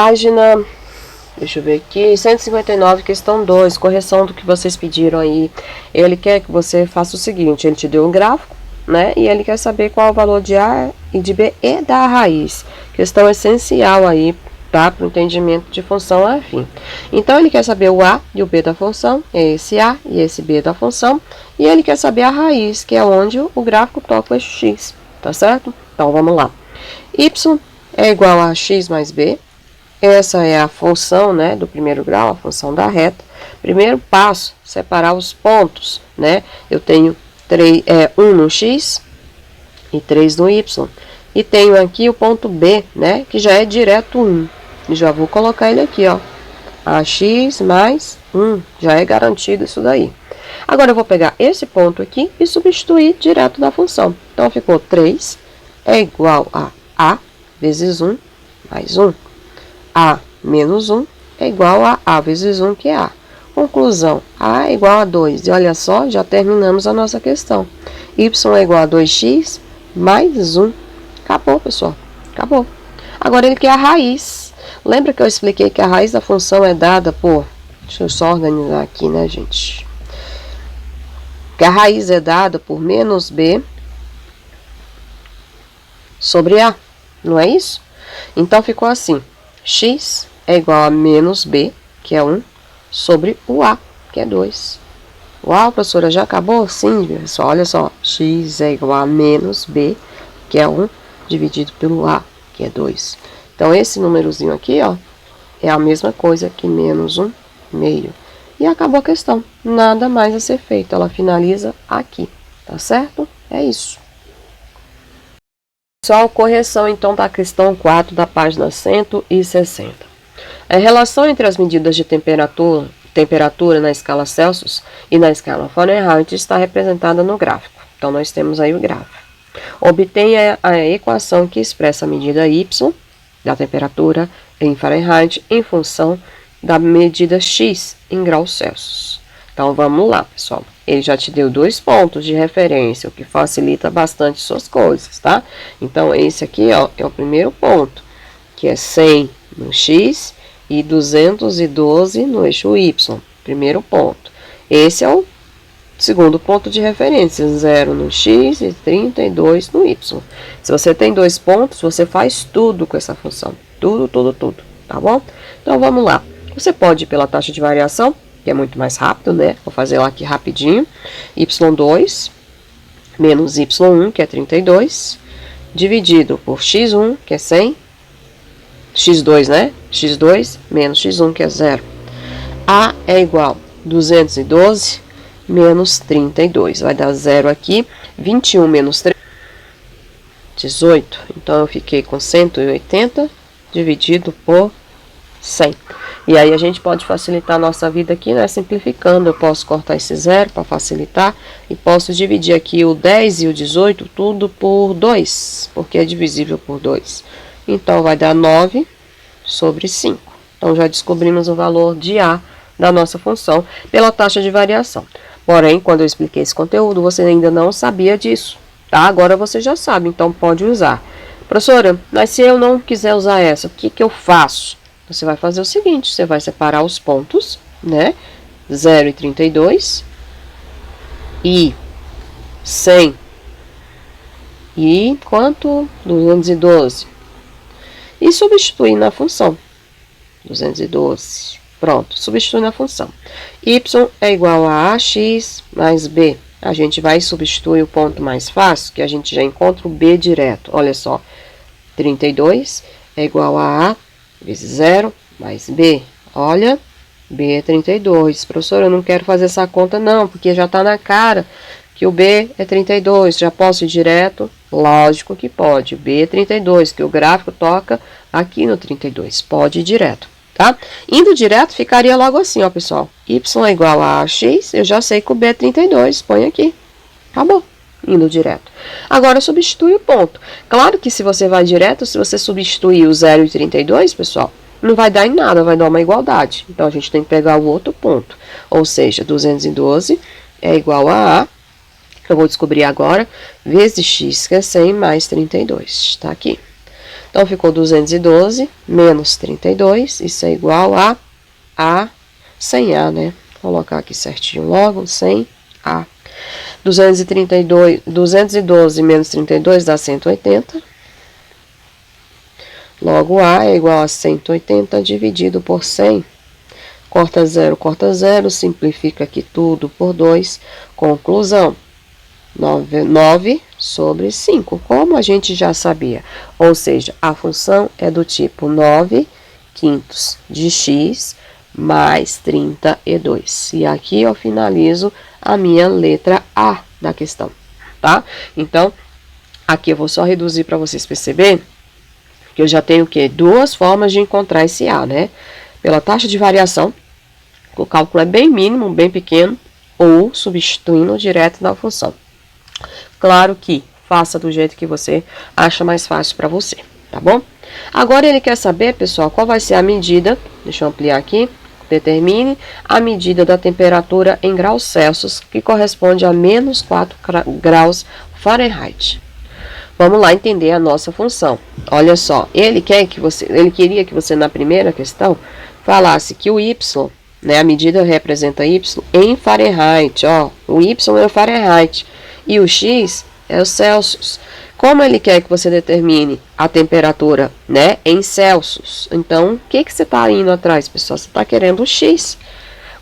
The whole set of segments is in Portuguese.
página, deixa eu ver aqui, 159, questão 2, correção do que vocês pediram aí. Ele quer que você faça o seguinte, ele te deu um gráfico, né? E ele quer saber qual é o valor de A e de B e da raiz. Questão essencial aí, tá? Para o entendimento de função afim. Então, ele quer saber o A e o B da função, é esse A e esse B da função. E ele quer saber a raiz, que é onde o gráfico toca o eixo X, tá certo? Então, vamos lá. Y é igual a x mais b. Essa é a função, né, do primeiro grau, a função da reta. Primeiro passo, separar os pontos, né? Eu tenho 1 no x e 3 no y. E tenho aqui o ponto B, né, que já é direto 1. E já vou colocar ele aqui, ó. Ax mais 1, já é garantido isso daí. Agora eu vou pegar esse ponto aqui e substituir direto na função. Então ficou 3 é igual a vezes 1 mais 1. A menos 1 é igual a A vezes 1, que é A. Conclusão, A é igual a 2. E olha só, já terminamos a nossa questão. Y é igual a 2x mais 1. Acabou, pessoal. Acabou. Agora ele quer a raiz. Lembra que eu expliquei que a raiz da função é dada por... Deixa eu só organizar aqui, né, gente? Que a raiz é dada por menos b sobre a. Não é isso? Então, ficou assim. X é igual a menos b, que é 1, sobre o a, que é 2. Uau, professora, já acabou? Sim, pessoal, olha só. X é igual a menos b, que é 1, dividido pelo a, que é 2. Então, esse númerozinho aqui, ó, é a mesma coisa que menos 1 meio. E acabou a questão. Nada mais a ser feito. Ela finaliza aqui, tá certo? É isso. Pessoal, correção então da questão 4 da página 160. A relação entre as medidas de temperatura na escala Celsius e na escala Fahrenheit está representada no gráfico. Então, nós temos aí o gráfico. Obtenha a equação que expressa a medida y da temperatura em Fahrenheit em função da medida x em graus Celsius. Então, vamos lá, pessoal. Ele já te deu 2 pontos de referência, o que facilita bastante suas coisas, tá? Então, esse aqui, ó, é o primeiro ponto, que é 100 no x e 212 no eixo y. Primeiro ponto. Esse é o segundo ponto de referência, 0 no x e 32 no y. Se você tem 2 pontos, você faz tudo com essa função. Tudo, tá bom? Então, vamos lá. Você pode ir pela taxa de variação, que é muito mais rápido, né? Vou fazer ela aqui rapidinho. Y2 menos Y1, que é 32, dividido por X1, que é 100. X2, né? X2 menos X1, que é 0. A é igual a 212 menos 32. Vai dar 0 aqui. 21 menos 3, 18. Então, eu fiquei com 180 dividido por 100. E aí, a gente pode facilitar a nossa vida aqui, né? Simplificando, eu posso cortar esse 0 para facilitar. E posso dividir aqui o 10 e o 18, tudo por 2, porque é divisível por 2. Então, vai dar 9 sobre 5. Então, já descobrimos o valor de A da nossa função pela taxa de variação. Porém, quando eu expliquei esse conteúdo, você ainda não sabia disso, tá? Agora você já sabe, então pode usar. Professora, mas se eu não quiser usar essa, o que eu faço? Você vai fazer o seguinte, você vai separar os pontos, né? 0 e 32, e 100, e quanto? 212. E substituir na função. 212. Pronto, substitui na função. Y é igual a AX mais B. A gente vai substituir o ponto mais fácil, que a gente já encontra o B direto. Olha só, 32 é igual a vezes 0 mais B. Olha, B é 32. Professor, eu não quero fazer essa conta não, porque já está na cara que o B é 32. Já posso ir direto? Lógico que pode. B é 32, que o gráfico toca aqui no 32. Pode ir direto, tá? Indo direto, ficaria logo assim, ó, pessoal. Y é igual a AX, eu já sei que o B é 32. Põe aqui. Acabou. Indo direto. Agora, substitui o ponto. Claro que se você vai direto, se você substituir o 0 e 32, pessoal, não vai dar em nada, vai dar uma igualdade. Então, a gente tem que pegar o outro ponto. Ou seja, 212 é igual a eu vou descobrir agora, vezes x, que é 100 mais 32. Tá aqui. Então, ficou 212 menos 32, isso é igual a 100A, né? Vou colocar aqui certinho logo, 100A. 212 menos 32 dá 180. Logo, A é igual a 180 dividido por 100. Corta 0, simplifica aqui tudo por 2. Conclusão, 9 sobre 5, como a gente já sabia. Ou seja, a função é do tipo 9 quintos de x mais 32. E aqui eu finalizo a minha letra A da questão, tá? Então, aqui eu vou só reduzir para vocês perceberem que eu já tenho o quê? Duas formas de encontrar esse A, né? Pela taxa de variação, o cálculo é bem mínimo, bem pequeno, ou substituindo direto da função. Claro que faça do jeito que você acha mais fácil para você, tá bom? Agora ele quer saber, pessoal, qual vai ser a medida, deixa eu ampliar aqui, determine a medida da temperatura em graus Celsius, que corresponde a menos 4 graus Fahrenheit. Vamos lá entender a nossa função. Olha só, ele queria que você na primeira questão falasse que o y, né, a medida representa y em Fahrenheit, ó, o y é o Fahrenheit e o x é o Celsius. Como ele quer que você determine a temperatura, né, em Celsius, então o que você está indo atrás, pessoal? Você está querendo o x.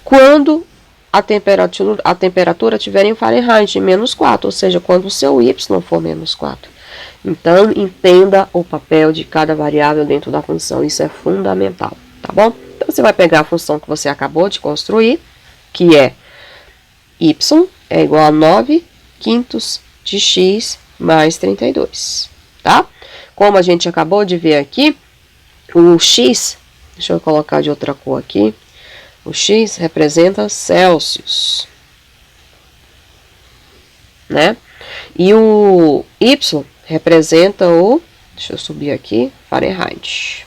Quando a temperatura estiver em Fahrenheit, em menos 4, ou seja, quando o seu y for menos 4. Então, entenda o papel de cada variável dentro da função, isso é fundamental, tá bom? Então, você vai pegar a função que você acabou de construir, que é y é igual a 9 quintos de x mais 32, tá? Como a gente acabou de ver aqui, o x, deixa eu colocar de outra cor aqui, o x representa Celsius, né? E o y representa o, deixa eu subir aqui, Fahrenheit.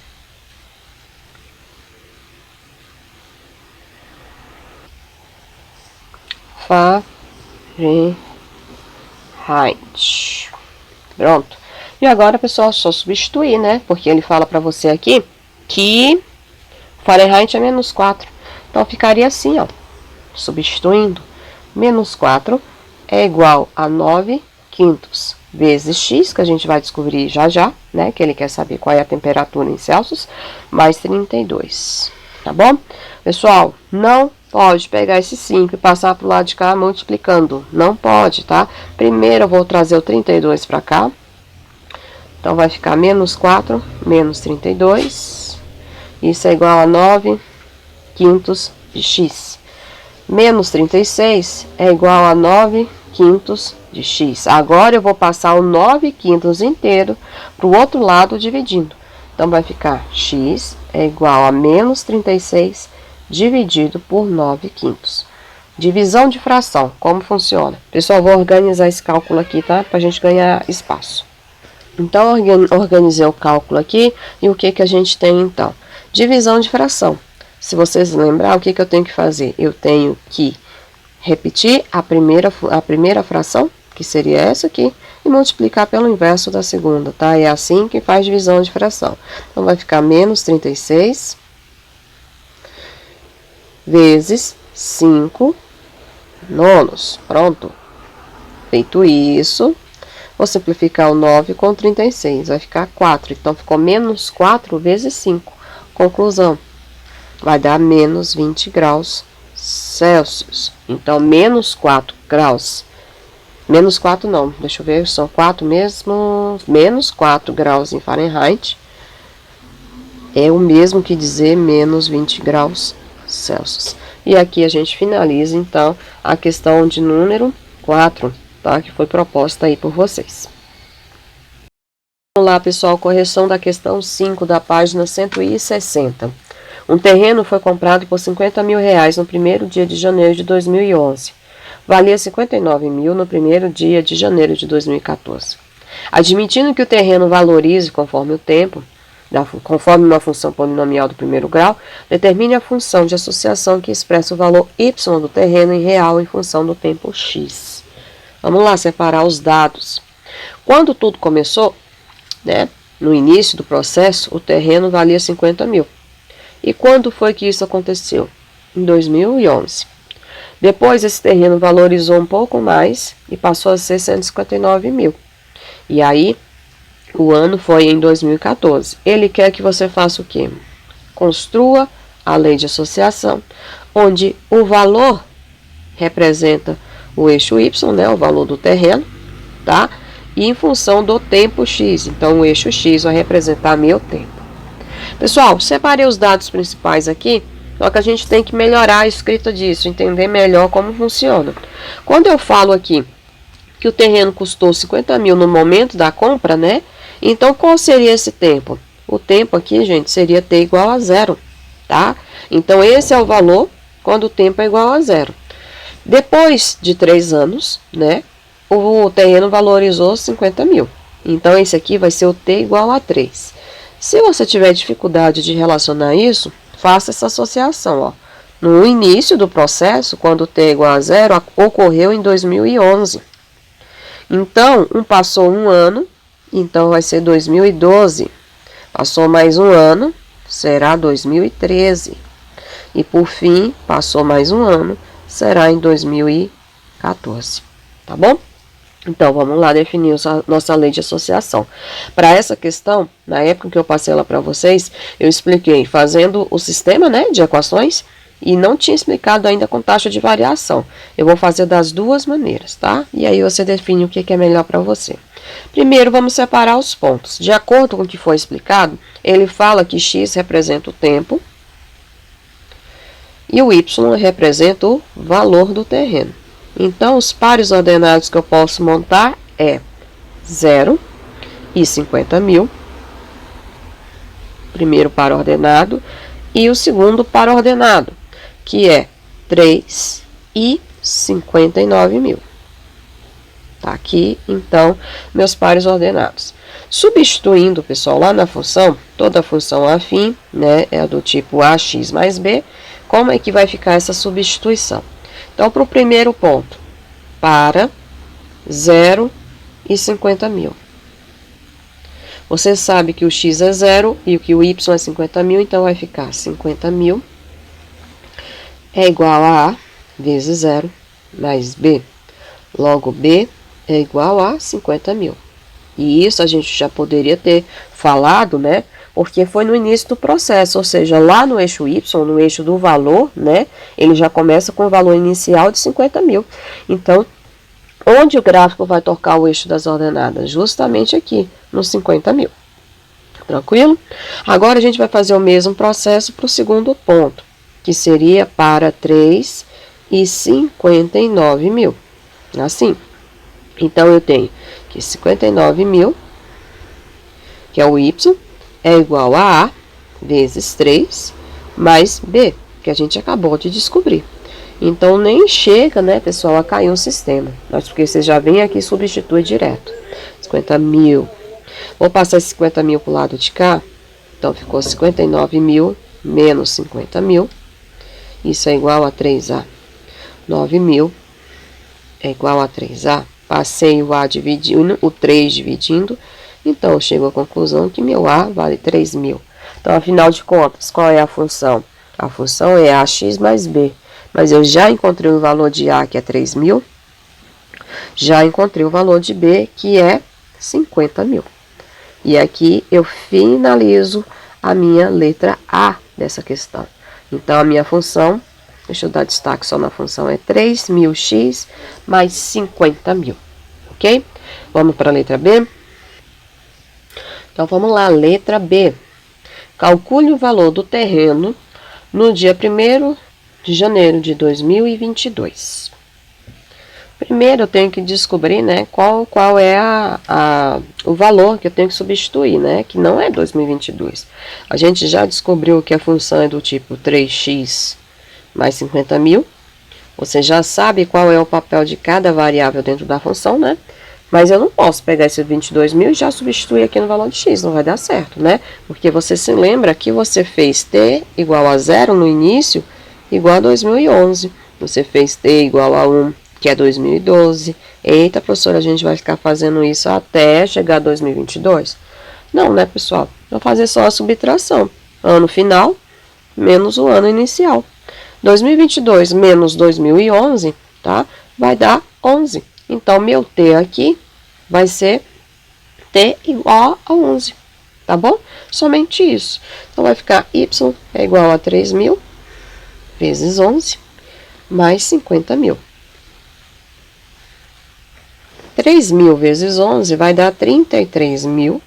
Fahrenheit. Pronto. E agora, pessoal, só substituir, né? Porque ele fala para você aqui que Fahrenheit é menos 4. Então, ficaria assim, ó. Substituindo. Menos 4 é igual a 9 quintos vezes x, que a gente vai descobrir já já, né? Que ele quer saber qual é a temperatura em Celsius, mais 32. Tá bom? Pessoal, não pode pegar esse 5 e passar para o lado de cá multiplicando. Não pode, tá? Primeiro eu vou trazer o 32 para cá. Então, vai ficar menos 4, menos 32. Isso é igual a 9 quintos de x. Menos 36 é igual a 9 quintos de x. Agora, eu vou passar o 9 quintos inteiro para o outro lado dividindo. Então, vai ficar x é igual a menos 36 dividido por 9 quintos. Divisão de fração, como funciona? Pessoal, vou organizar esse cálculo aqui, tá? Para a gente ganhar espaço. Então, organizei o cálculo aqui, e o que a gente tem, então? Divisão de fração. Se vocês lembrar, o que eu tenho que fazer? Eu tenho que repetir a primeira fração, que seria essa aqui, e multiplicar pelo inverso da segunda, tá? É assim que faz divisão de fração. Então, vai ficar menos 36 vezes 5 nonos. Pronto. Feito isso, vou simplificar o 9 com 36, vai ficar 4. Então, ficou menos 4 vezes 5. Conclusão, vai dar menos 20 graus Celsius. Então, menos 4 graus. Menos 4 não, deixa eu ver, são 4 mesmo. Menos 4 graus em Fahrenheit é o mesmo que dizer menos 20 graus Celsius. E aqui a gente finaliza, então, a questão de número 4, tá? Que foi proposta aí por vocês. Vamos lá, pessoal, correção da questão 5 da página 160. Um terreno foi comprado por R$50 mil no primeiro dia de janeiro de 2011. Valia 59 mil no primeiro dia de janeiro de 2014. Admitindo que o terreno valorize conforme o tempo, conforme uma função polinomial do primeiro grau, determine a função de associação que expressa o valor y do terreno em real em função do tempo x. Vamos lá separar os dados. Quando tudo começou, né, no início do processo, o terreno valia 50 mil. E quando foi que isso aconteceu? Em 2011. Depois, esse terreno valorizou um pouco mais e passou a ser 159 mil. E aí, o ano foi em 2014. Ele quer que você faça o quê? Construa a lei de associação, onde o valor representa o eixo Y, né, o valor do terreno, tá? E em função do tempo X. Então, o eixo X vai representar meu tempo. Pessoal, separei os dados principais aqui, só que a gente tem que melhorar a escrita disso, entender melhor como funciona. Quando eu falo aqui que o terreno custou 50 mil no momento da compra, né? Então, qual seria esse tempo? O tempo aqui, gente, seria T igual a 0, tá? Então, esse é o valor quando o tempo é igual a 0. Depois de 3 anos, né? O terreno valorizou 50 mil. Então, esse aqui vai ser o T igual a 3. Se você tiver dificuldade de relacionar isso, faça essa associação, ó. No início do processo, quando o T é igual a 0, ocorreu em 2011. Então, passou um ano, então vai ser 2012. Passou mais um ano, será 2013. E por fim, passou mais um ano, será em 2014. Tá bom? Então, vamos lá definir a nossa lei de associação. Para essa questão, na época que eu passei ela para vocês, eu expliquei fazendo o sistema, né, de equações e não tinha explicado ainda com taxa de variação. Eu vou fazer das duas maneiras, tá? E aí você define o que é melhor para você. Primeiro, vamos separar os pontos. De acordo com o que foi explicado, ele fala que X representa o tempo e o Y representa o valor do terreno. Então, os pares ordenados que eu posso montar é 0 e 50 mil, primeiro par ordenado, e o segundo par ordenado, que é 3 e 59 mil. Tá aqui, então, meus pares ordenados. Substituindo, pessoal, lá na função, toda função afim, né, é do tipo ax mais b, como é que vai ficar essa substituição? Então, para o primeiro ponto, para 0 e 50 mil. Você sabe que o x é 0 e que o y é 50 mil, então vai ficar 50 mil é igual a A vezes 0 mais B. Logo, B é igual a 50 mil. E isso a gente já poderia ter falado, né? Porque foi no início do processo, ou seja, lá no eixo Y, no eixo do valor, né? Ele já começa com o valor inicial de 50 mil. Então, onde o gráfico vai tocar o eixo das ordenadas? Justamente aqui, nos 50 mil. Tranquilo? Agora, a gente vai fazer o mesmo processo para o segundo ponto, que seria para 3 e 59 mil. Assim. Então, eu tenho que 59 mil, que é o Y, é igual a vezes 3 mais B, que a gente acabou de descobrir. Então, nem chega, né, pessoal, a cair um sistema. Mas porque você já vem aqui e substitui direto. 50 mil. Vou passar esse 50 mil para o lado de cá. Então, ficou 59 mil menos 50 mil. Isso é igual a 3A. 9 mil é igual a 3A. Passei o A dividindo, o 3 dividindo. Então, eu chego à conclusão que meu A vale 3 mil. Então, afinal de contas, qual é a função? A função é AX mais B. Mas eu já encontrei o valor de A, que é 3 mil. Já encontrei o valor de B, que é 50 mil. E aqui eu finalizo a minha letra A dessa questão. Então, a minha função, deixa eu dar destaque só na função, é 3.000x mais 50 mil. Ok? Vamos para a letra B? Então, vamos lá, letra B. Calcule o valor do terreno no dia 1º de janeiro de 2022. Primeiro, eu tenho que descobrir, né, qual é o valor que eu tenho que substituir, né, que não é 2022. A gente já descobriu que a função é do tipo 3x mais 50 mil. Você já sabe qual é o papel de cada variável dentro da função, né? Mas eu não posso pegar esse 22 mil e já substituir aqui no valor de x, não vai dar certo, né? Porque você se lembra que você fez t igual a 0 no início, igual a 2011. Você fez t igual a 1, que é 2012. Eita, professora, a gente vai ficar fazendo isso até chegar a 2022? Não, né, pessoal? Vou fazer só a subtração. Ano final menos o ano inicial. 2022 menos 2011, tá? Vai dar 11. Então, meu T aqui vai ser T igual a 11, tá bom? Somente isso. Então, vai ficar Y é igual a 3.000 vezes 11 mais 50.000. 3.000 vezes 11 vai dar 33.000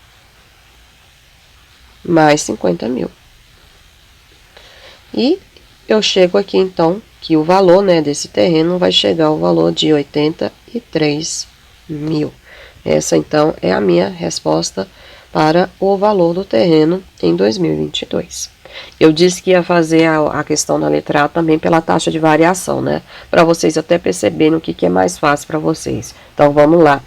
mais 50.000. E eu chego aqui, então, que o valor, né, desse terreno vai chegar ao valor de 83.000. Essa, então, é a minha resposta para o valor do terreno em 2022. Eu disse que ia fazer a questão da letra A também pela taxa de variação, né? Para vocês até perceberem o que é mais fácil para vocês. Então, vamos lá.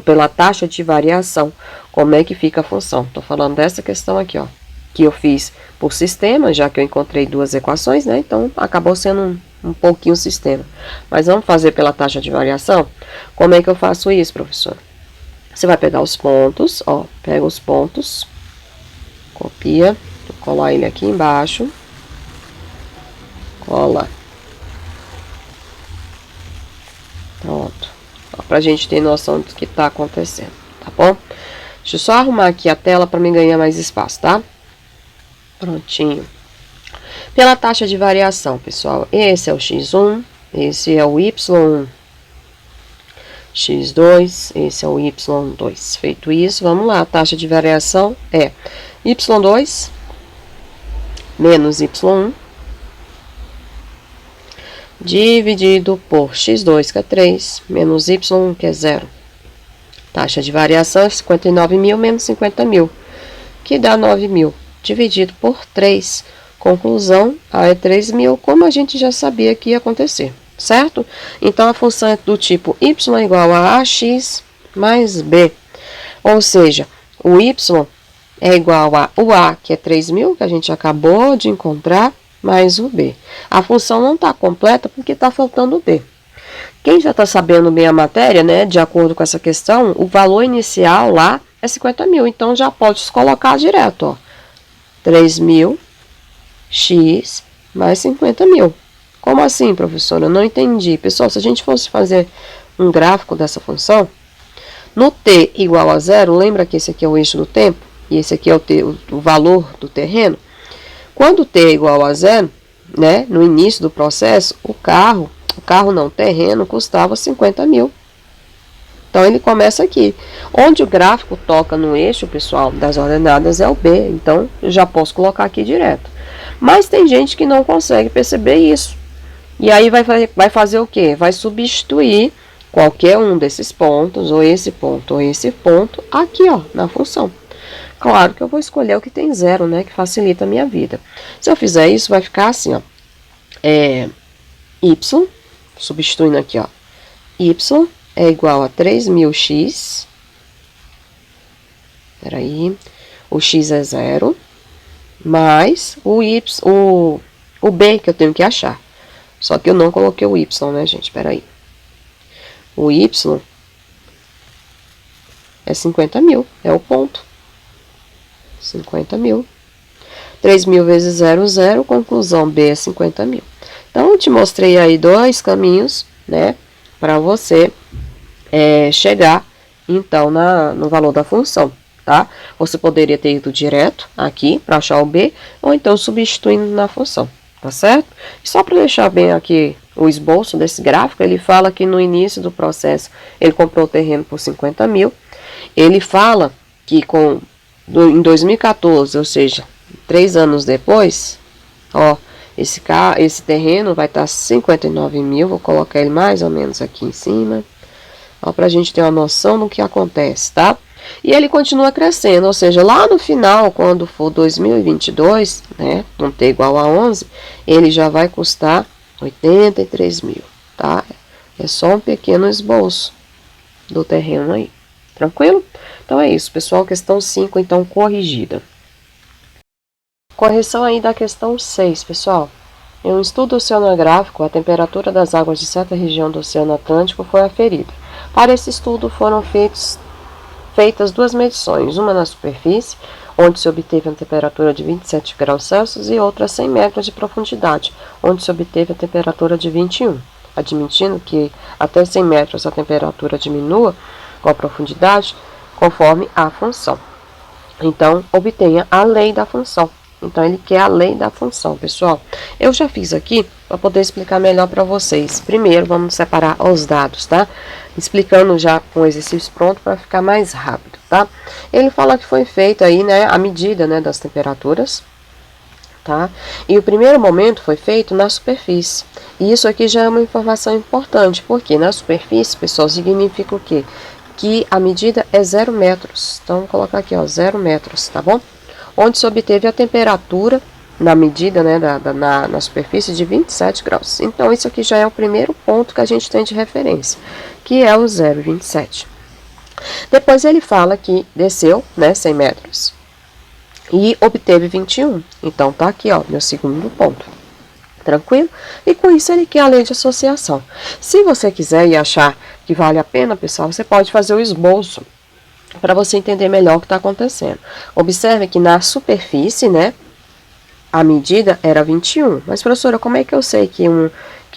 Pela taxa de variação, como é que fica a função? Estou falando dessa questão aqui, ó. Que eu fiz por sistema, já que eu encontrei duas equações, né? Então, acabou sendo um pouquinho sistema. Mas vamos fazer pela taxa de variação? Como é que eu faço isso, professor? Você vai pegar os pontos, ó. Pega os pontos, copia, vou colar ele aqui embaixo. Cola. Pronto. Ó, pra gente ter noção do que tá acontecendo, tá bom? Deixa eu só arrumar aqui a tela para me ganhar mais espaço, tá? Prontinho. Pela taxa de variação, pessoal, esse é o x1, esse é o y1, x2, esse é o y2. Feito isso, vamos lá, a taxa de variação é y2 menos y1 dividido por x2, que é 3, menos y1, que é 0. Taxa de variação é 59.000 menos 50.000, que dá 9.000. Dividido por 3. Conclusão, A é 3.000, como a gente já sabia que ia acontecer, certo? Então, a função é do tipo y é igual a ax mais b. Ou seja, o y é igual a o a, que é 3.000, que a gente acabou de encontrar, mais o b. A função não está completa porque está faltando o b. Quem já está sabendo bem a matéria, né, de acordo com essa questão, o valor inicial lá é 50.000. Então, já pode colocar direto, ó. 3.000 x mais 50.000. Como assim, professora? Eu não entendi. Pessoal, se a gente fosse fazer um gráfico dessa função, no t igual a 0, lembra que esse aqui é o eixo do tempo? E esse aqui é o valor do terreno? Quando t é igual a 0, né, no início do processo, o terreno custava 50.000. Então, ele começa aqui. Onde o gráfico toca no eixo, pessoal, das ordenadas é o B. Então, eu já posso colocar aqui direto. Mas tem gente que não consegue perceber isso. E aí, vai fazer o quê? Vai substituir qualquer um desses pontos, ou esse ponto, aqui, ó, na função. Claro que eu vou escolher o que tem 0, né? Que facilita a minha vida. Se eu fizer isso, vai ficar assim, ó. Y, substituindo aqui, ó. Y é igual a 3.000x. Peraí. O x é 0. Mais o b que eu tenho que achar. Só que eu não coloquei o y, né, gente? Peraí. O y é 50.000. É o ponto. 50.000. 3.000 vezes 0, 0. Conclusão, b é 50.000. Então, eu te mostrei aí dois caminhos, né? Para você chegar, então, no valor da função, tá? Você poderia ter ido direto aqui para achar o b, ou então substituindo na função, tá certo? E só para deixar bem aqui o esboço desse gráfico, ele fala que no início do processo ele comprou o terreno por 50.000. Ele fala que em 2014, ou seja, 3 anos depois, ó, esse terreno vai estar 59.000, vou colocar ele mais ou menos aqui em cima, ó, pra gente ter uma noção do que acontece, tá? E ele continua crescendo, ou seja, lá no final, quando for 2022, né, não ter igual a 11, ele já vai custar 83.000, tá? É só um pequeno esboço do terreno aí, tranquilo? Então é isso, pessoal, questão 5, então, corrigida. Correção aí da questão 6, pessoal. Em um estudo oceanográfico, a temperatura das águas de certa região do Oceano Atlântico foi aferida. Para esse estudo foram feitos feitas duas medições, uma na superfície, onde se obteve a temperatura de 27 graus Celsius, e outra a 100 metros de profundidade, onde se obteve a temperatura de 21, admitindo que até 100 metros a temperatura diminua com a profundidade, conforme a função. Então, obtenha a lei da função. Então, ele quer a lei da função, pessoal. Eu já fiz aqui para poder explicar melhor para vocês. Primeiro, vamos separar os dados, tá? Explicando já com o exercício pronto para ficar mais rápido, tá? Ele fala que foi feito aí, né, a medida, né, das temperaturas, tá? E o primeiro momento foi feito na superfície. E isso aqui já é uma informação importante, porque na superfície, pessoal, significa o quê? Que a medida é 0 metros. Então, vou colocar aqui, ó, 0 metros, tá bom? Onde se obteve a temperatura na medida, né, na superfície de 27 graus. Então, isso aqui já é o primeiro ponto que a gente tem de referência, que é o 0,27. Depois ele fala que desceu, né, 100 metros e obteve 21. Então, tá aqui, ó, meu segundo ponto. Tranquilo? E com isso ele quer a lei de associação. Se você quiser e achar que vale a pena, pessoal, você pode fazer o esboço para você entender melhor o que está acontecendo. Observe que na superfície, né, a medida era 21. Mas, professora, como é que eu sei que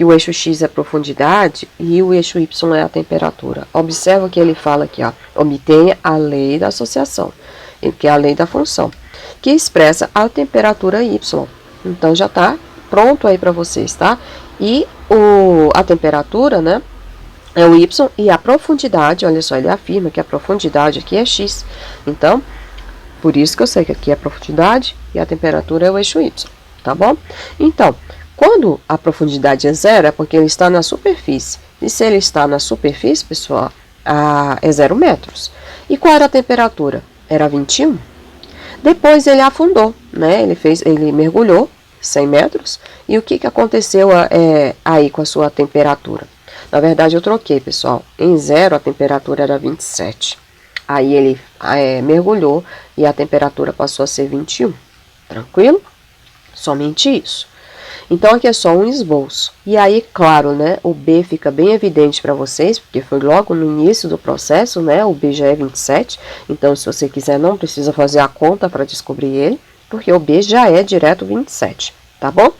o eixo X é a profundidade e o eixo Y é a temperatura? Observa que ele fala aqui, ó, obtenha a lei da associação, que é a lei da função, que expressa a temperatura Y. Então, já está pronto aí para vocês, tá? E a temperatura, né, é o Y, e a profundidade, olha só, ele afirma que a profundidade aqui é X. Então, por isso que eu sei que aqui é a profundidade e a temperatura é o eixo Y, tá bom? Então, quando a profundidade é 0, é porque ele está na superfície. E se ele está na superfície, pessoal, é 0 metros. E qual era a temperatura? Era 21. Depois ele afundou, né? Ele mergulhou 100 metros. E o que aconteceu aí com a sua temperatura? Na verdade, eu troquei, pessoal. Em 0, a temperatura era 27. Aí ele mergulhou e a temperatura passou a ser 21. Tranquilo? Somente isso. Então, aqui é só um esboço. E aí, claro, né, o B fica bem evidente para vocês, porque foi logo no início do processo, né, o B já é 27. Então, se você quiser, não precisa fazer a conta para descobrir ele, porque o B já é direto 27, tá bom?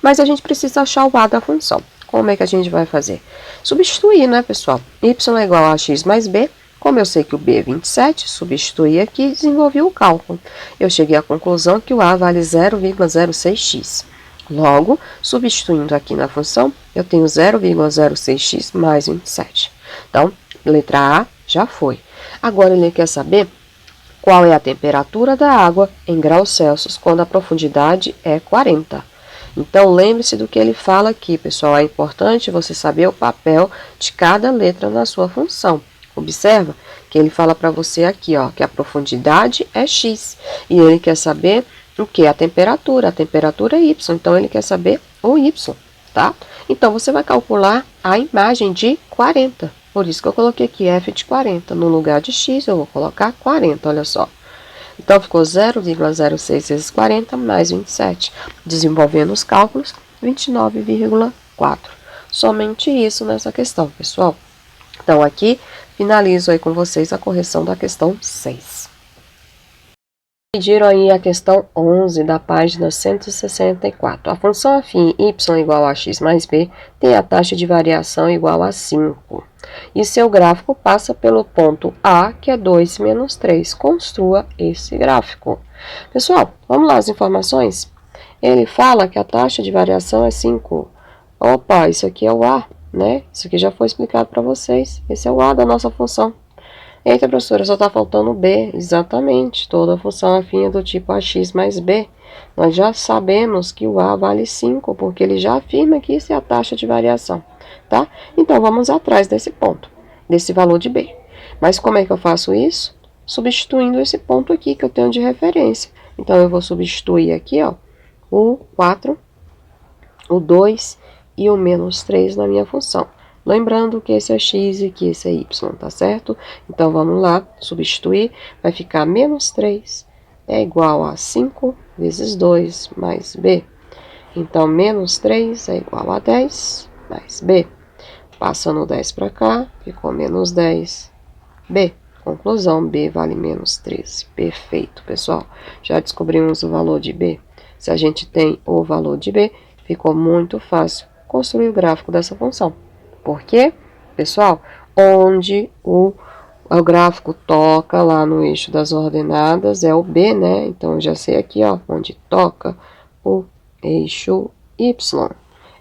Mas a gente precisa achar o A da função. Como é que a gente vai fazer? Substituir, né, pessoal? Y é igual a x mais b. Como eu sei que o b é 27, substituí aqui e desenvolvi o cálculo. Eu cheguei à conclusão que o a vale 0,06x. Logo, substituindo aqui na função, eu tenho 0,06x mais 27. Então, letra A já foi. Agora, ele quer saber qual é a temperatura da água em graus Celsius quando a profundidade é 40. Então, lembre-se do que ele fala aqui, pessoal. É importante você saber o papel de cada letra na sua função. Observa que ele fala para você aqui, ó, que a profundidade é x. E ele quer saber o que? A temperatura. A temperatura é y. Então, ele quer saber o y, tá? Então, você vai calcular a imagem de 40. Por isso que eu coloquei aqui f de 40. No lugar de x, eu vou colocar 40, olha só. Então, ficou 0,06 vezes 40 mais 27. Desenvolvendo os cálculos, 29,4. Somente isso nessa questão, pessoal. Então, aqui, finalizo aí com vocês a correção da questão 6. Pediram aí a questão 11 da página 164. A função afim y igual a x mais b tem a taxa de variação igual a 5. E seu gráfico passa pelo ponto A, que é 2 menos 3. Construa esse gráfico. Pessoal, vamos lá as informações? Ele fala que a taxa de variação é 5. Opa, isso aqui é o A, né? Isso aqui já foi explicado para vocês. Esse é o A da nossa função. Eita, professora, só está faltando B. Exatamente, toda função afim é do tipo AX mais B. Nós já sabemos que o A vale 5, porque ele já afirma que isso é a taxa de variação, tá? Então, vamos atrás desse ponto, desse valor de B. Mas como é que eu faço isso? Substituindo esse ponto aqui que eu tenho de referência. Então, eu vou substituir aqui, ó, o 4, o 2 e o menos 3 na minha função. Lembrando que esse é x e que esse é y, tá certo? Então, vamos lá, substituir, vai ficar menos 3 é igual a 5 vezes 2 mais b. Então, menos 3 é igual a 10 mais b. Passando 10 para cá, ficou menos 10b. Conclusão, B vale menos 13. Perfeito, pessoal. Já descobrimos o valor de B. Se a gente tem o valor de B, ficou muito fácil construir o gráfico dessa função. Por quê? Pessoal, onde o gráfico toca lá no eixo das ordenadas é o B, né? Então, eu já sei aqui, ó, onde toca o eixo Y.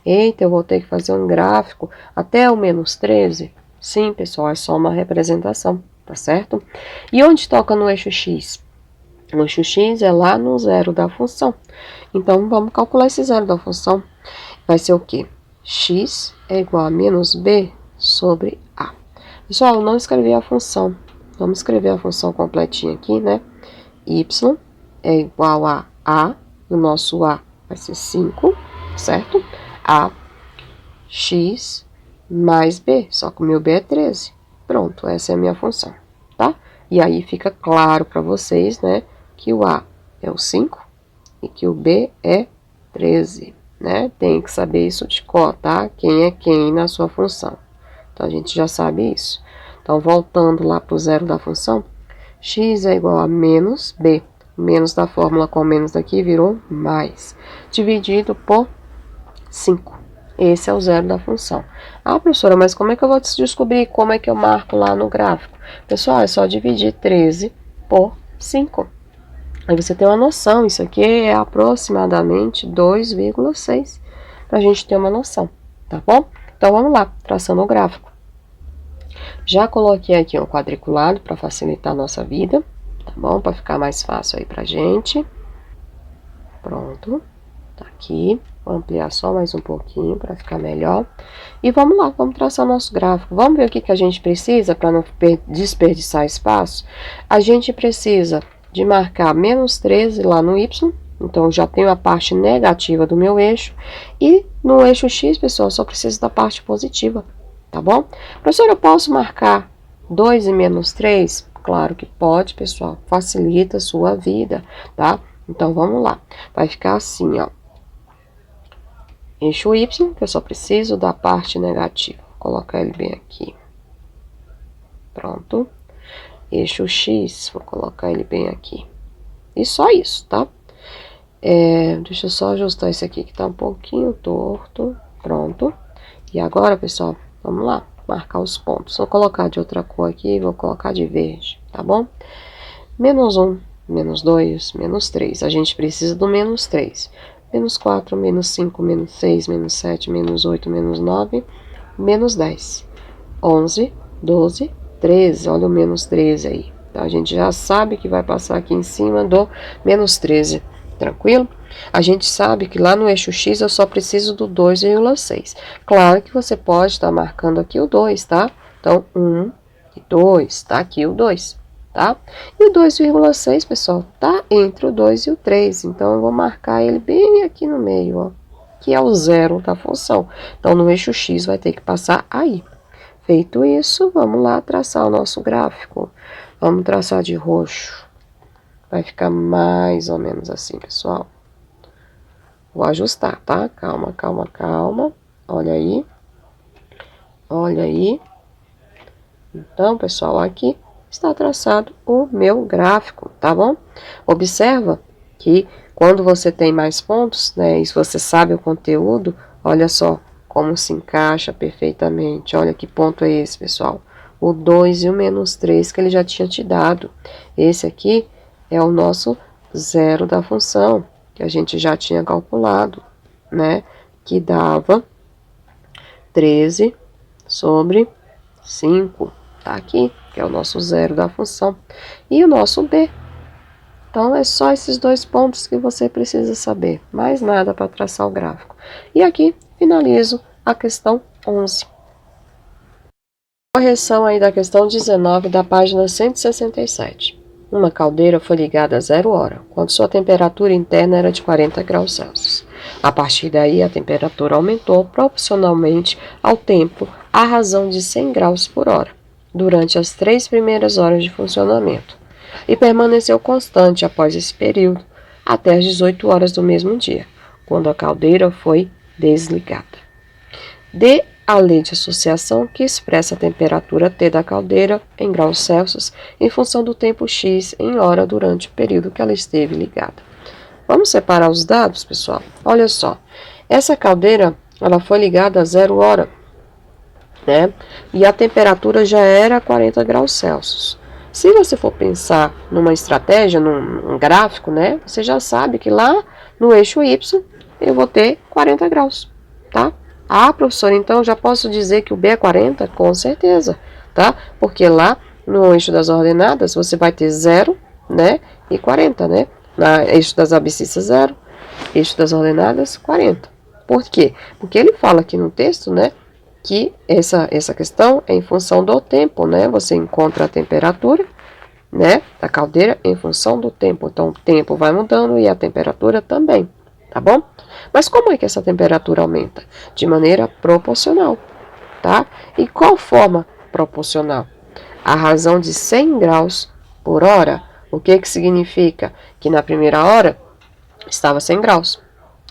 Eita, eu vou ter que fazer um gráfico até o menos 13? Sim, pessoal, é só uma representação, tá certo? E onde toca no eixo X? O eixo X é lá no zero da função. Então, vamos calcular esse zero da função. Vai ser o quê? X é igual a menos B sobre A. Pessoal, eu não escrevi a função. Vamos escrever a função completinha aqui, né? Y é igual a A. O nosso A vai ser 5, certo? A, X mais B. Só que o meu B é 13. Pronto, essa é a minha função, tá? E aí fica claro para vocês, né? Que o A é o 5 e que o B é 13, né? Tem que saber isso de cor, tá? Quem é quem na sua função. Então, a gente já sabe isso. Então, voltando lá para o zero da função, x é igual a menos b. Menos da fórmula com menos daqui virou mais. Dividido por 5. Esse é o zero da função. Ah, professora, mas como é que eu vou descobrir como é que eu marco lá no gráfico? Pessoal, é só dividir 13 por 5. Aí você tem uma noção, isso aqui é aproximadamente 2,6, para a gente ter uma noção, tá bom? Então, vamos lá, traçando o gráfico. Já coloquei aqui um quadriculado para facilitar a nossa vida, tá bom? Para ficar mais fácil aí pra gente. Pronto, tá aqui. Vou ampliar só mais um pouquinho para ficar melhor. E vamos lá, vamos traçar nosso gráfico. Vamos ver o que a gente precisa para não desperdiçar espaço. A gente precisa de marcar menos 13 lá no Y. Então, já tenho a parte negativa do meu eixo. E no eixo X, pessoal, só preciso da parte positiva, tá bom? Professor, eu posso marcar 2 e menos 3? Claro que pode, pessoal. Facilita a sua vida, tá? Então, vamos lá. Vai ficar assim, ó. Eixo Y, que eu só preciso da parte negativa. Vou colocar ele bem aqui. Pronto. Eixo X, vou colocar ele bem aqui. E só isso, tá? Deixa eu só ajustar esse aqui que tá um pouquinho torto. Pronto. E agora, pessoal, vamos lá. Marcar os pontos. Vou colocar de outra cor aqui, vou colocar de verde, tá bom? Menos 1, menos 2, menos 3. A gente precisa do menos 3. Menos 4, menos 5, menos 6, menos 7, menos 8, menos 9, menos 10. 11, 12, 13. Olha o menos 13 aí. Então, a gente já sabe que vai passar aqui em cima do menos 13. Tranquilo? A gente sabe que lá no eixo X eu só preciso do 2,6. Claro que você pode estar marcando aqui o 2, tá? Então, 1 e 2. Tá aqui o 2. Tá? E o 2,6, pessoal, tá entre o 2 e o 3. Então, eu vou marcar ele bem aqui no meio, ó. Que é o zero da função. Então, no eixo X vai ter que passar aí. Feito isso, vamos lá traçar o nosso gráfico. Vamos traçar de roxo. Vai ficar mais ou menos assim, pessoal. Vou ajustar, tá? Calma, calma, calma. Olha aí. Olha aí. Então, pessoal, aqui está traçado o meu gráfico, tá bom? Observa que quando você tem mais pontos, né, e se você sabe o conteúdo, olha só como se encaixa perfeitamente. Olha que ponto é esse, pessoal. O 2 e o menos 3 que ele já tinha te dado. Esse aqui é o nosso zero da função, que a gente já tinha calculado, né? Que dava 13 sobre 5. Tá aqui, que é o nosso zero da função. E o nosso B. Então, é só esses dois pontos que você precisa saber. Mais nada para traçar o gráfico. E aqui, finalizo a questão 11. Correção aí da questão 19 da página 167. Uma caldeira foi ligada a 0 hora, quando sua temperatura interna era de 40 graus Celsius. A partir daí, a temperatura aumentou proporcionalmente ao tempo, à razão de 100 graus por hora, durante as 3 primeiras horas de funcionamento, e permaneceu constante após esse período, até as 18 horas do mesmo dia, quando a caldeira foi desligada. Dê a lei de associação, que expressa a temperatura T da caldeira em graus Celsius em função do tempo X em hora durante o período que ela esteve ligada. Vamos separar os dados, pessoal? Olha só, essa caldeira ela foi ligada a 0 hora, né? E a temperatura já era 40 graus Celsius. Se você for pensar numa estratégia, num gráfico, né? Você já sabe que lá no eixo Y eu vou ter 40 graus, tá? Ah, professora, então já posso dizer que o B é 40? Com certeza, tá? Porque lá no eixo das ordenadas você vai ter 0, né? E 40, né? No eixo das abscissas 0, eixo das ordenadas 40. Por quê? Porque ele fala aqui no texto, né? Que essa questão é em função do tempo, né? Você encontra a temperatura, né, da caldeira em função do tempo. Então, o tempo vai mudando e a temperatura também, tá bom? Mas como é que essa temperatura aumenta? De maneira proporcional, tá? E qual forma proporcional? A razão de 100 graus por hora. O que que significa? Que na primeira hora estava 100 graus.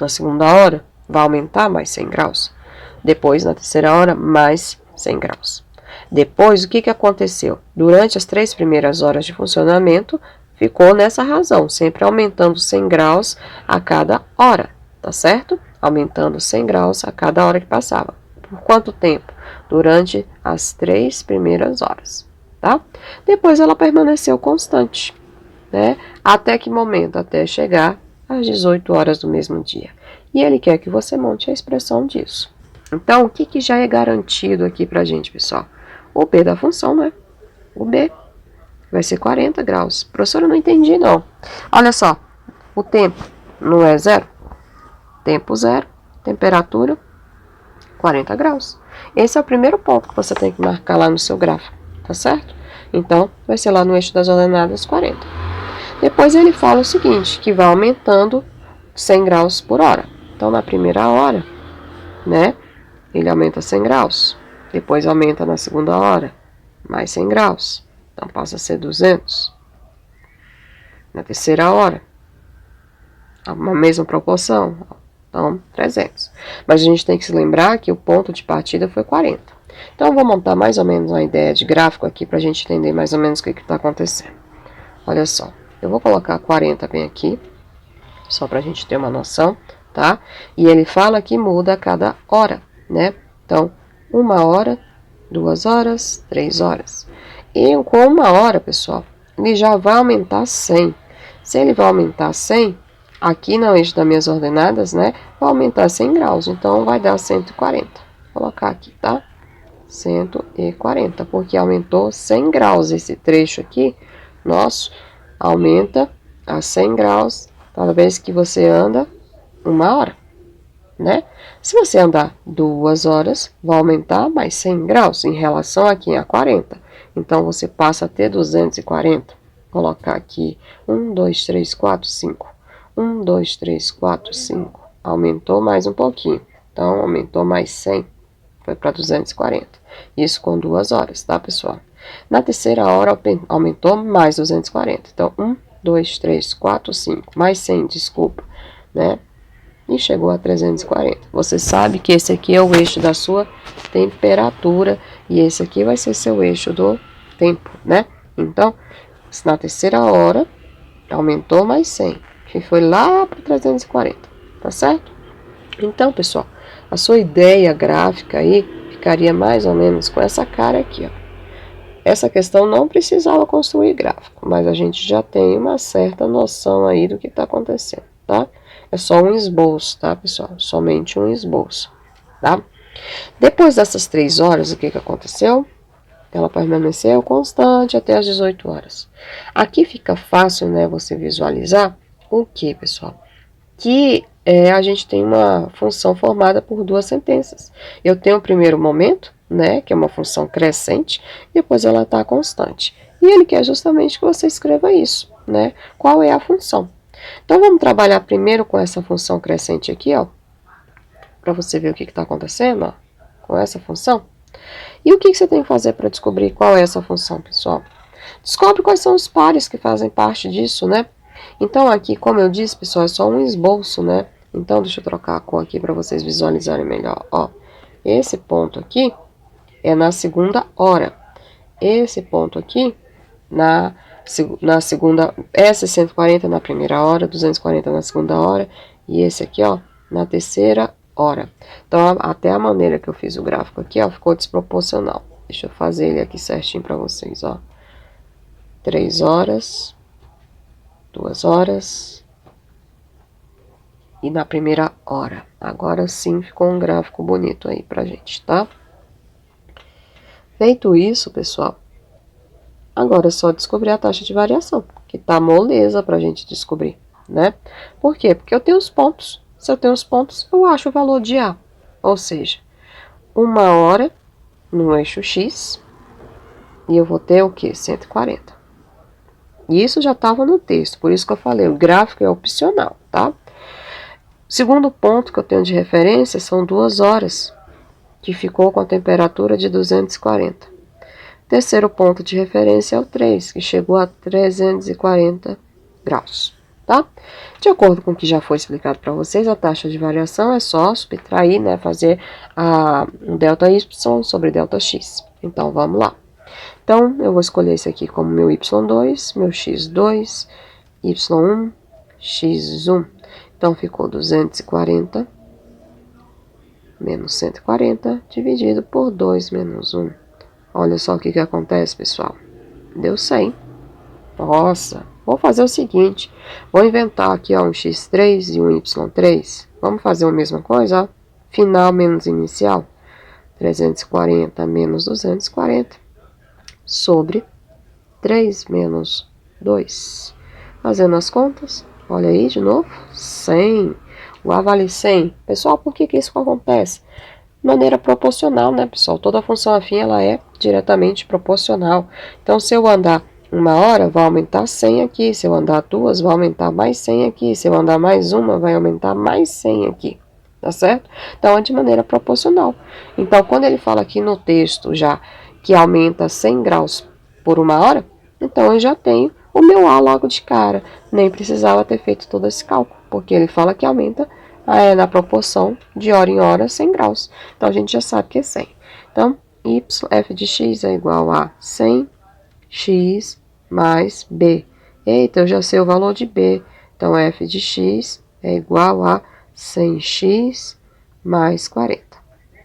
Na segunda hora vai aumentar mais 100 graus. Depois, na terceira hora, mais 100 graus. Depois, o que aconteceu? Durante as 3 primeiras horas de funcionamento, ficou nessa razão, sempre aumentando 100 graus a cada hora, tá certo? Aumentando 100 graus a cada hora que passava. Por quanto tempo? Durante as 3 primeiras horas, tá? Depois ela permaneceu constante, né? Até que momento? Até chegar às 18 horas do mesmo dia. E ele quer que você monte a expressão disso. Então, o que já é garantido aqui pra gente, pessoal? O B da função, né? O B vai ser 40 graus. Professora, eu não entendi, não. Olha só, o tempo não é 0? Tempo 0, temperatura 40 graus. Esse é o primeiro ponto que você tem que marcar lá no seu gráfico, tá certo? Então, vai ser lá no eixo das ordenadas 40. Depois ele fala o seguinte, que vai aumentando 100 graus por hora. Então, na primeira hora, né? Ele aumenta 100 graus. Depois aumenta na segunda hora, mais 100 graus. Então passa a ser 200. Na terceira hora, a mesma proporção. Então, 300. Mas a gente tem que se lembrar que o ponto de partida foi 40. Então, eu vou montar mais ou menos uma ideia de gráfico aqui para a gente entender mais ou menos o que está acontecendo. Olha só, eu vou colocar 40 bem aqui, só para a gente ter uma noção, tá? E ele fala que muda a cada hora, né? Então, 1 hora, 2 horas, 3 horas. E com 1 hora, pessoal, ele já vai aumentar 100. Se ele vai aumentar 100, aqui no eixo das minhas ordenadas, né, vai aumentar 100 graus. Então, vai dar 140. Vou colocar aqui, tá? 140, porque aumentou 100 graus. Esse trecho aqui, nosso, aumenta a 100 graus cada vez que você anda 1 hora, né? Se você andar 2 horas, vai aumentar mais 100 graus em relação aqui a 40. Então, você passa a ter 240. Vou colocar aqui 1, 2, 3, 4, 5. 1, 2, 3, 4, 5. Aumentou mais um pouquinho. Então, aumentou mais 100. Foi para 240. Isso com 2 horas, tá, pessoal? Na terceira hora, aumentou mais 240. Então, 1, 2, 3, 4, 5. Mais 100, desculpa, né? E chegou a 340. Você sabe que esse aqui é o eixo da sua temperatura e esse aqui vai ser seu eixo do tempo, né? Então, na terceira hora, aumentou mais 100, que foi lá para 340, tá certo? Então, pessoal, a sua ideia gráfica aí ficaria mais ou menos com essa cara aqui, ó. Essa questão não precisava construir gráfico, mas a gente já tem uma certa noção aí do que está acontecendo, tá? É só um esboço, tá, pessoal? Somente um esboço, tá? Depois dessas 3 horas, o que aconteceu? Ela permaneceu constante até as 18 horas. Aqui fica fácil, né, você visualizar o que, pessoal? Que a gente tem uma função formada por 2 sentenças. Eu tenho o primeiro momento, né, que é uma função crescente, e depois ela está constante. E ele quer justamente que você escreva isso, né? Qual é a função? Então, vamos trabalhar primeiro com essa função crescente aqui, ó, para você ver o que está acontecendo, ó, com essa função. E o que você tem que fazer para descobrir qual é essa função, pessoal? Descobre quais são os pares que fazem parte disso, né? Então, aqui, como eu disse, pessoal, é só um esboço, né? Então, deixa eu trocar a cor aqui para vocês visualizarem melhor, ó. Esse ponto aqui é na segunda hora. Esse ponto aqui na segunda, essa 140 na primeira hora, 240 na segunda hora, e esse aqui, ó, na terceira hora. Então, até a maneira que eu fiz o gráfico aqui, ó, ficou desproporcional. Deixa eu fazer ele aqui certinho para vocês, ó. 3 horas, 2 horas, e na primeira hora. Agora sim ficou um gráfico bonito aí pra gente, tá? Feito isso, pessoal, agora é só descobrir a taxa de variação, que tá moleza pra gente descobrir, né? Por quê? Porque eu tenho os pontos. Se eu tenho os pontos, eu acho o valor de A. Ou seja, 1 hora no eixo X, e eu vou ter o quê? 140. E isso já estava no texto, por isso que eu falei, o gráfico é opcional, tá? Segundo ponto que eu tenho de referência são 2 horas, que ficou com a temperatura de 240. Terceiro ponto de referência é o 3, que chegou a 340 graus, tá? De acordo com o que já foi explicado para vocês, a taxa de variação é só subtrair, né, fazer o delta y sobre delta x. Então, vamos lá. Então, eu vou escolher esse aqui como meu y2, meu x2, y1, x1. Então, ficou 240 menos 140 dividido por 2 menos 1. Olha só o que acontece, pessoal. Deu 100. Nossa, vou fazer o seguinte. Vou inventar aqui, ó, um x3 e um y3. Vamos fazer a mesma coisa, ó. Final menos inicial. 340 menos 240 sobre 3 menos 2. Fazendo as contas, olha aí de novo, 100. O A vale 100. Pessoal, por que isso acontece? De maneira proporcional, né, pessoal? Toda função afim, ela é diretamente proporcional. Então, se eu andar 1 hora, vai aumentar 100 aqui. Se eu andar 2, vai aumentar mais 100 aqui. Se eu andar mais 1, vai aumentar mais 100 aqui. Tá certo? Então, é de maneira proporcional. Então, quando ele fala aqui no texto já que aumenta 100 graus por 1 hora, então eu já tenho o meu A logo de cara. Nem precisava ter feito todo esse cálculo, porque ele fala que aumenta na proporção de hora em hora 100 graus. Então, a gente já sabe que é 100. Então, f de x é igual a 100x mais b. Eita, eu já sei o valor de b. Então, f de x é igual a 100x mais 40.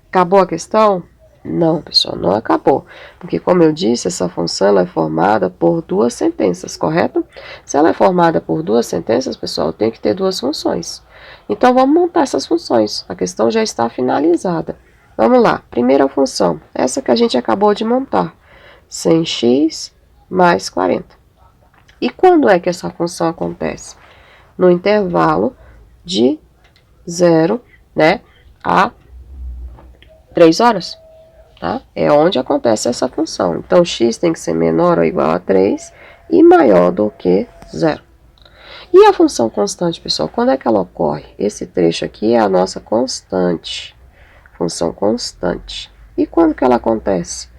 Acabou a questão? Não, pessoal, não acabou. Porque, como eu disse, essa função ela é formada por duas sentenças, correto? Se ela é formada por duas sentenças, pessoal, tem que ter duas funções. Então, vamos montar essas funções. A questão já está finalizada. Vamos lá. Primeira função, essa que a gente acabou de montar. 100x mais 40. E quando é que essa função acontece? No intervalo de 0, né, a 3 horas. Tá? É onde acontece essa função. Então, x tem que ser menor ou igual a 3 e maior do que 0. E a função constante, pessoal, quando é que ela ocorre? Esse trecho aqui é a nossa constante. Função constante. E quando que ela acontece?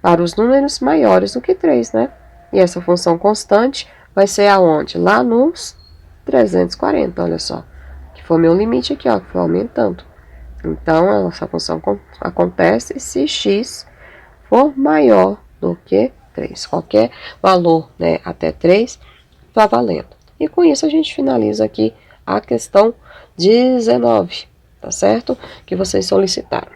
Para os números maiores do que 3, né? E essa função constante vai ser aonde? Lá nos 340, olha só. Que foi meu limite aqui, ó, que foi aumentando. Então, essa função acontece se x for maior do que 3. Qualquer valor, né, até 3 está valendo. E com isso a gente finaliza aqui a questão 19, tá certo? Que vocês solicitaram.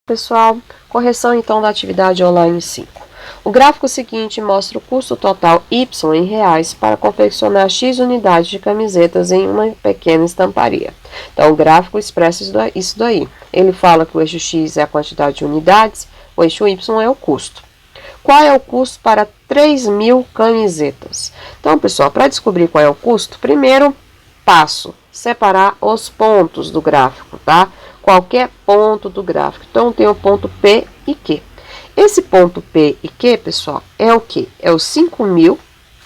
Pessoal, correção então da atividade online 5. O gráfico seguinte mostra o custo total Y em reais para confeccionar X unidades de camisetas em uma pequena estamparia. Então, o gráfico expressa isso daí. Ele fala que o eixo X é a quantidade de unidades, o eixo Y é o custo. Qual é o custo para 3.000 camisetas? Então, pessoal, para descobrir qual é o custo, primeiro passo, separar os pontos do gráfico, tá? Qualquer ponto do gráfico. Então, tem o ponto P e Q. Esse ponto P e Q, pessoal, é o quê? É os 5.000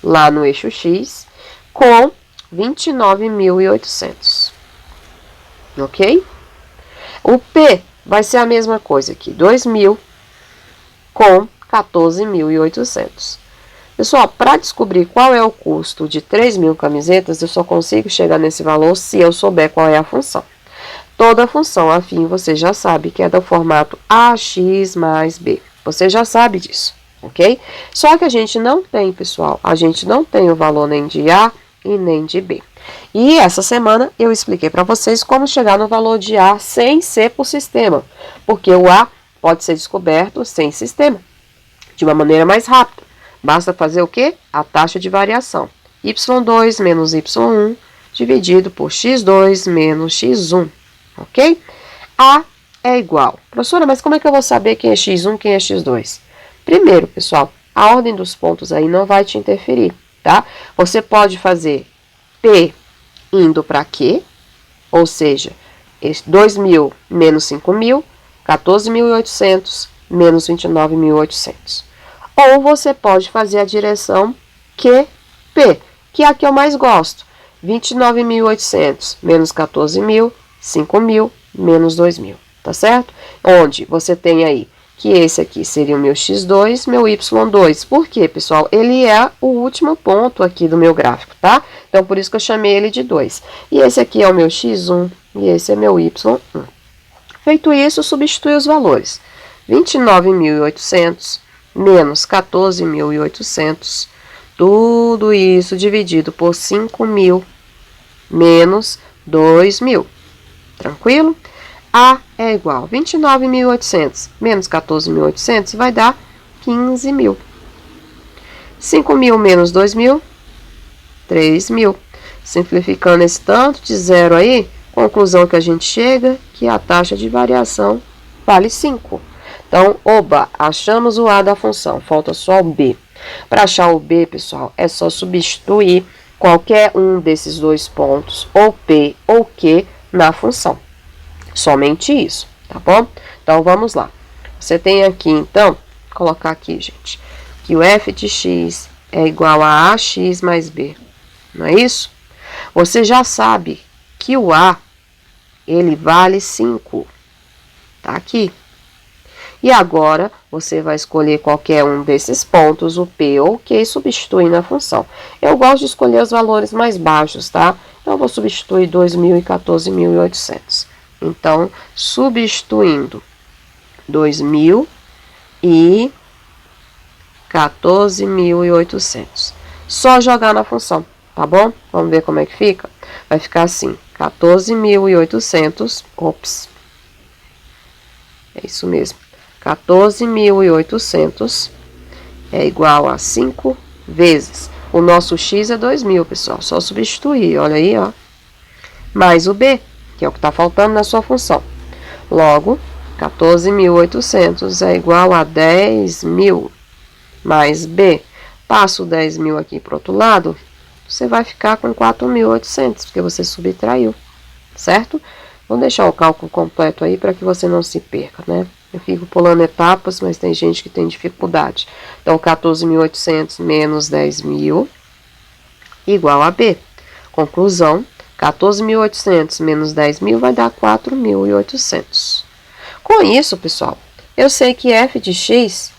lá no eixo X com 29.800. Ok? O P vai ser a mesma coisa aqui, 2.000 com 14.800. Pessoal, para descobrir qual é o custo de 3.000 camisetas, eu só consigo chegar nesse valor se eu souber qual é a função. Toda função afim você já sabe que é do formato ax mais b. Você já sabe disso, ok? Só que a gente não tem, pessoal, a gente não tem o valor nem de A e nem de B. E essa semana eu expliquei para vocês como chegar no valor de A sem ser por sistema, porque o A pode ser descoberto sem sistema, de uma maneira mais rápida. Basta fazer o quê? A taxa de variação. y2 menos y1 dividido por x2 menos x1, ok? A é igual. Professora, mas como é que eu vou saber quem é x1 e quem é x2? Primeiro, pessoal, a ordem dos pontos aí não vai te interferir, tá? Você pode fazer P indo para Q, ou seja, 2.000 menos 5.000, 14.800 menos 29.800. Ou você pode fazer a direção QP, que é a que eu mais gosto. 29.800 menos 14.000, 5.000 menos 2.000, tá certo? Onde você tem aí que esse aqui seria o meu x2, meu y2. Por quê, pessoal? Ele é o último ponto aqui do meu gráfico, tá? Então, por isso que eu chamei ele de 2. E esse aqui é o meu x1 e esse é meu y1. Feito isso, substitui os valores. 29.800 menos 14.800, tudo isso dividido por 5.000 menos 2.000. Tranquilo? A é igual a 29.800 menos 14.800 vai dar 15.000. 5.000 menos 2.000, 3.000. Simplificando esse tanto de zero aí, conclusão que a gente chega que a taxa de variação vale 5. Então, oba, achamos o A da função, falta só o B. Para achar o B, pessoal, é só substituir qualquer um desses dois pontos, ou P ou Q, na função. Somente isso, tá bom? Então, vamos lá. Você tem aqui, então, vou colocar aqui, gente, que o f de x é igual a ax mais b, não é isso? Você já sabe que o A, ele vale 5, tá aqui. E agora, você vai escolher qualquer um desses pontos, o P ou o Q, e substituir na função. Eu gosto de escolher os valores mais baixos, tá? Então, eu vou substituir 2.000 e 14.800. Então, substituindo 2.000 e 14.800. Só jogar na função, tá bom? Vamos ver como é que fica? Vai ficar assim, 14.800, ops, é isso mesmo, 14.800 é igual a 5 vezes. O nosso x é 2.000, pessoal, só substituir, olha aí, ó, mais o b, que é o que está faltando na sua função. Logo, 14.800 é igual a 10.000 mais b. Passo 10.000 aqui para o outro lado, você vai ficar com 4.800, porque você subtraiu, certo? Vou deixar o cálculo completo aí para que você não se perca, né? Eu fico pulando etapas, mas tem gente que tem dificuldade. Então, 14.800 menos 10.000 igual a b. Conclusão, 14.800 menos 10.000 vai dar 4.800. Com isso, pessoal, eu sei que f de x,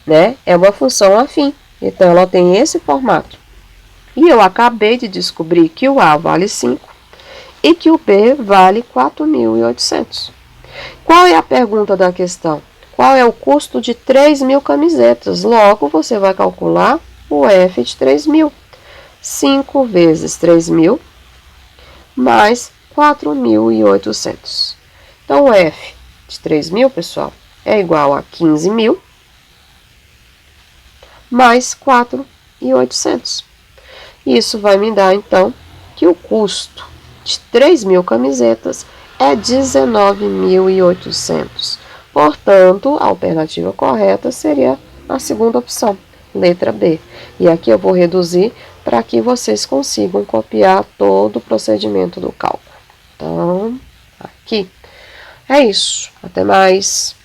né, é uma função afim. Então, ela tem esse formato. E eu acabei de descobrir que o A vale 5 e que o B vale 4.800. Qual é a pergunta da questão? Qual é o custo de 3.000 camisetas? Logo, você vai calcular o F de 3.000. 5 vezes 3.000 mais 4.800. Então, o F de 3.000, pessoal, é igual a 15.000 mais 4.800. Isso vai me dar, então, que o custo de 3.000 camisetas é 19.800. Portanto, a alternativa correta seria a segunda opção, letra B. E aqui eu vou reduzir para que vocês consigam copiar todo o procedimento do cálculo. Então, aqui. É isso. Até mais.